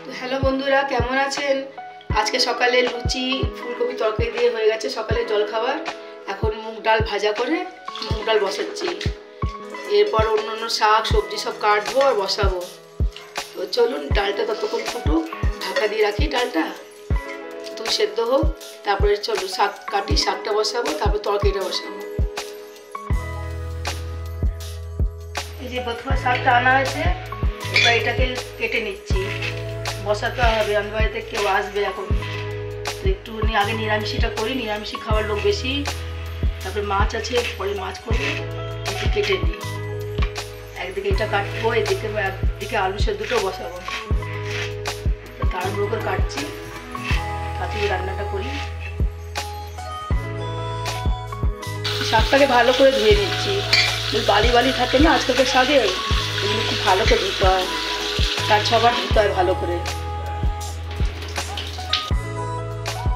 তো হ্যালো বন্ধুরা, কেমন আছেন? আজকে সকালে লুচি ফুলকপি তরকারি দিয়ে হয়ে গেছে সকালে জলখাবার। এখন মুগ ডাল ভাজা করে মুগ ডাল বসাচ্ছি। এরপর অন্য শাক সবজি সব কাটবো আর বসাবো। তো চলুন ডালটা ততক্ষণ ফুটুক, ঢাকা দিয়ে রাখি ডালটা তো সেদ্ধ হোক। তারপরে চলুন শাক কাটি, শাকটা বসাবো, তারপর তরকারিটা বসাবো। এই যে বথুয়া শাকটা আনা হয়েছে, এবার এটাকে কেটে নিচ্ছি, বসাতে হবে। আমি বাড়িতে কেউ আসবে এখন, তো একটু আগে নিরামিষিটা করি, নিরামিষি খাওয়ার লোক বেশি। তারপরে মাছ আছে, পরে মাছ করবো, একটু কেটে নিই। একদিকে এটা কাটবো, একদিকে আলু সেদ্ধটাও বসাবো। তাড়াহুড়ো করে কাটছি, তাড়াতাড়ি রান্নাটা করি। শাকটাকে ভালো করে ধুয়ে নিচ্ছি, বালি বালি থাকে না আজকালকার শাকে, এগুলো খুব ভালো করে ধুতে হয়, 4-6 বার ধুতে হয় ভালো করে।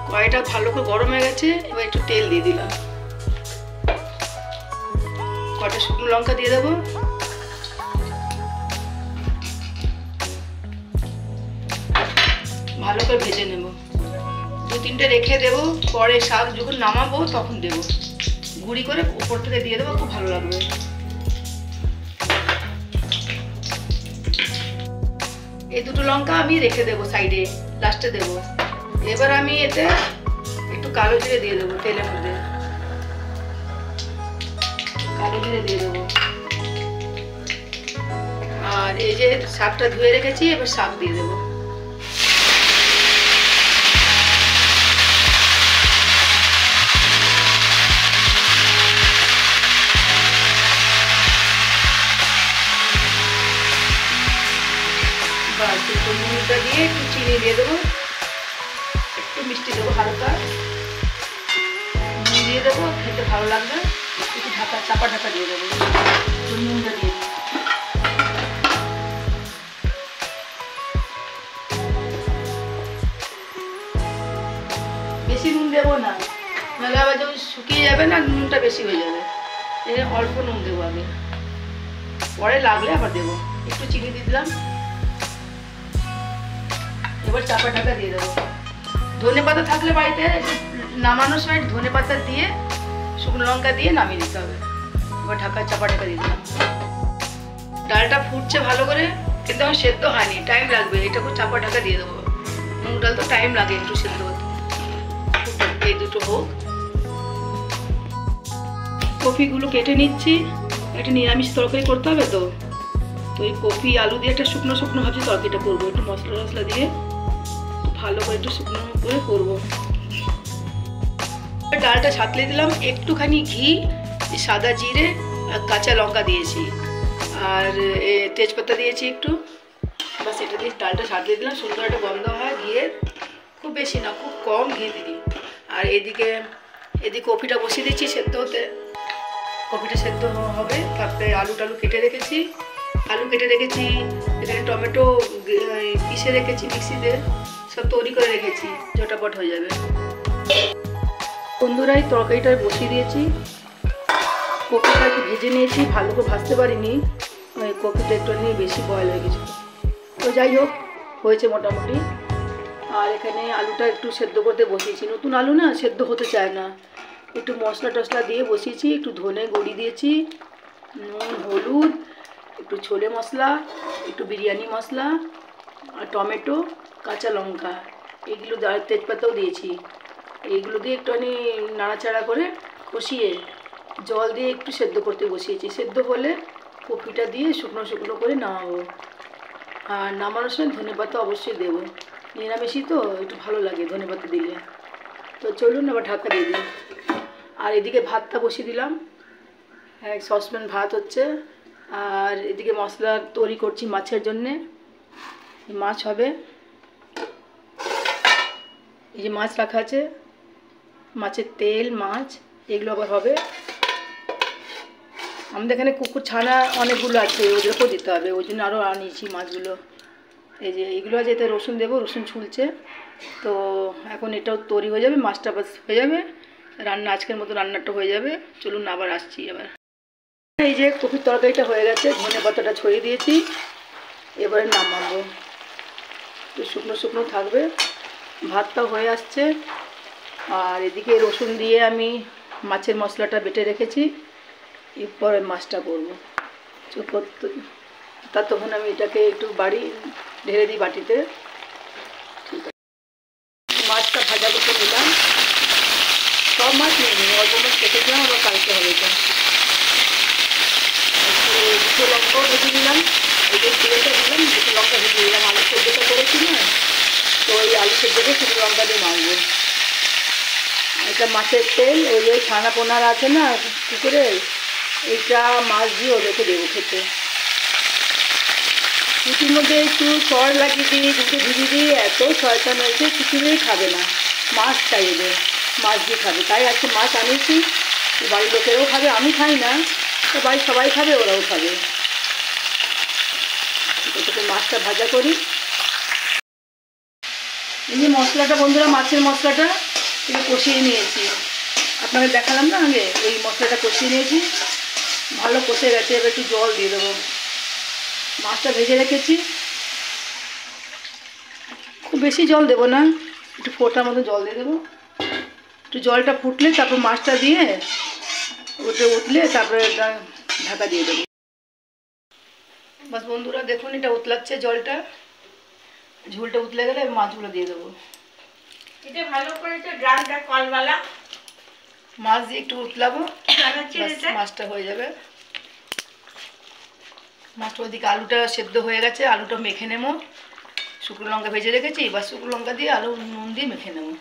কড়াইটা ভালো করে গরম হয়ে গেছে, এবার একটু তেল দিয়ে দিলাম, কটা শুকনো লঙ্কা দিয়ে দেবো, ভালো করে ভেজে নেব। 2-3টে রেখে দেবো, পরে শাক যখন নামাবো তখন দেবো, গুঁড়ি করে উপর থেকে দিয়ে দেবো, খুব ভালো লাগবে। এই 2টো লঙ্কা আমি রেখে দেবো সাইডে, লাস্টে দেবো। এবার আমি এতে একটু কালো জিরে দিয়ে দেবো, তেলের মধ্যে কালো জিরে দিয়ে দেবো। আর এই যে শাকটা ধুয়ে রেখেছি, এবার শাক দিয়ে দেবো। নুনটা দিয়ে একটু চিনি দিয়ে দেবো, একটু মিষ্টি দেবো, হালকা নুন দিয়ে দেবো, খেতে ভালো লাগবে। একটু চাপা ঢাকা দিয়ে দেবো, নুনটা দিয়ে দেবো। বেশি নুন দেবো না, নাহলে আবার যখন শুকিয়ে যাবে না, নুনটা বেশি হয়ে যাবে। অল্প নুন দেবো আগে, পরে লাগলে আবার দেবো। একটু চিনি দিয়ে দিলাম, এবার চাপা ঢাকা দিয়ে দেবো। ধনে পাতা থাকলে বাড়িতে নামানোর সময় ধনে পাতা দিয়ে শুকনো লঙ্কা দিয়ে নামিয়ে দিতে হবে। এবার চাপা ঢাকা দিয়ে দিলাম। ডালটা ফুটছে ভালো করে, কিন্তু আমার সেদ্ধ হয়নি, টাইম লাগবে। এটাকে চাপা ঢাকা দিয়ে দেবো। মুগ ডাল তো টাইম লাগে একটু সেদ্ধ হতে। এই দুটো হোক। কপিগুলো কেটে নিচ্ছি, একটা নিরামিষ তরকারি করতে হবে তো ওই কপি আলু দিয়ে একটা শুকনো শুকনো ভাবছি তরকারিটা করবো, একটু মশলা টশলা দিয়ে ভালো করে একটু শুকনো করে করবো। ডালটা ছাতলে দিলাম, একটুখানি ঘি, সাদা জিরে আর কাঁচা লঙ্কা দিয়েছি, আর তেজপাতা দিয়েছি একটু, বাস এটা দিয়ে ডালটা ছাতলে দিলাম। সুন্দর একটা গন্ধ হয় ঘিয়ের, খুব বেশি না, খুব কম ঘি দিই। আর এদিকে কপিটা বসিয়ে দিচ্ছি সেদ্ধ হতে, কপিটা সেদ্ধ হবে। তারপরে আলু কেটে রেখেছি, এখানে টমেটো পিষে রেখেছি মিক্সিতে, সব তৈরি করে রেখেছি, ঝটাপট হয়ে যাবে। বন্ধুরা, এই তরকারিটা বসিয়ে দিয়েছি, কপিটা একটু ভেজে নিয়েছি, ভালো করে ভাজতে পারিনি, কপিটা একটু বেশি বয়েল হয়ে গেছে। তো যাই হোক, হয়েছে মোটামুটি। আর এখানে আলুটা একটু সেদ্ধ করতে বসিয়েছি, নতুন আলু না, সেদ্ধ হতে চায় না। একটু মশলা টশলা দিয়ে বসিয়েছি, একটু ধনে গুঁড়ি দিয়েছি, নুন, হলুদ, একটু ছোলে মশলা, একটু বিরিয়ানি মশলা, আর টমেটো, কাঁচা লঙ্কা, এগুলো তেজপাতাও দিয়েছি। এইগুলো দিয়ে একটুখানি নাড়াচাড়া করে কষিয়ে জল দিয়ে একটু সেদ্ধ করতে বসিয়েছি। সেদ্ধ হলে কপিটা দিয়ে শুকনো শুকনো করে নামাবো। আর নামানোর সময় ধনেপাতা অবশ্যই দেবো, নিরামিষই তো একটু ভালো লাগে ধনেপাতা দিলে। তো চলুন আবার ঢাকা দিয়ে দিই। আর এদিকে ভাতটা বসিয়ে দিলাম, সসপ্যান ভাত হচ্ছে। আর এদিকে মশলা তৈরি করছি মাছের জন্যে, মাছ হবে। এই যে মাছ রাখা আছে, মাছের তেল, মাছ, এগুলো আবার হবে। আমাদের এখানে কুকুর ছানা অনেকগুলো আছে, ওদেরকেও দিতে হবে, ওই জন্য আরও আনিয়েছি মাছগুলো। এই যে এইগুলো আছে, এতে রসুন দেবো, রসুন ছুলছে। তো এখন এটাও তৈরি হয়ে যাবে, মাছটা বাস হয়ে যাবে, রান্না আজকের মতো রান্নাটা হয়ে যাবে। চলুন আবার আসছি। আবার এই যে কপির তরকারিটা হয়ে গেছে, ধনে পাতাটা ছড়িয়ে দিয়েছি, এবারে নামাবো। একটু শুকনো শুকনো থাকবে। ভাতটা হয়ে আসছে। আর এদিকে রসুন দিয়ে আমি মাছের মশলাটা বেটে রেখেছি, এরপরে মাছটা করবো। ততক্ষণ আমি এটাকে একটু ঢেলে দিই বাটিতে। ঠিক আছে, মাছটা ভাজা করতে নিলাম। সব মাছ নিয়ে নিই, অল্প মাছ কেটেছিলাম, আবার কালকে হবে এটা। দুটো লঙ্কাও ভেজে নিলাম, এই যে তেলটা দিলাম, দুটো লঙ্কা ভেজে নিলাম। আলু সেদ্ধটা করেছি না, তো ওই আলু সেদ্ধটা শুধু লঙ্কা দিয়ে মাখবো। এটা মাছের তেল, ওই যে ছানা পোনার আছে না পুকুরে, এইটা মাছ দিয়ে ওদেরকে দেবো খেতে। রুটির মধ্যে একটু সর লাগিয়ে দিই, দুটো ভিজিয়ে দিই। এত শয়তান হয়েছে, কিছুতেই খাবে না, মাছ চাইবে, মাছ দিয়ে খাবে। তাই আজকে মাছ আনিয়েছি, বাড়ির লোকেরাও খাবে, আমি খাই না, তো বাড়ির সবাই খাবে, ওরাও খাবে। এটাকে মাছটা ভাজা করি। এই যে মশলাটা বন্ধুরা, মাছের মশলাটা একটু কষিয়ে নিয়েছি, আপনাকে দেখালাম না আগে, ওই মশলাটা কষিয়ে নিয়েছি, ভালো কষে গেছে। এবার একটু জল দিয়ে দেবো। মাছটা ভেজে রেখেছি, খুব বেশি জল দেবো না, একটু ফোঁটার মতো জল দিয়ে দেবো। একটু জলটা ফুটলে তারপর মাছটা দিয়ে ওটা উঠলে তারপরে ঢাকা দিয়ে দেবো। বাস বন্ধুরা দেখুন, এটা উতলাচ্ছে জলটা, ঝোলটা উতলে গেলে মাছগুলো দিয়ে দেবো। এটা ভালো করেছে, ড্রামটা কলওয়ালা। মাছ দিয়ে একটু উতলাবো, মাছটা হয়ে যাবে। মাছটা ওইদিকে আলুটা সেদ্ধ হয়ে গেছে, আলুটা মেখে নেবো। শুকনো লঙ্কা ভেজে রেখেছি, এবার শুকনো লঙ্কা দিয়ে আলু নুন দিয়ে মেখে নেবো।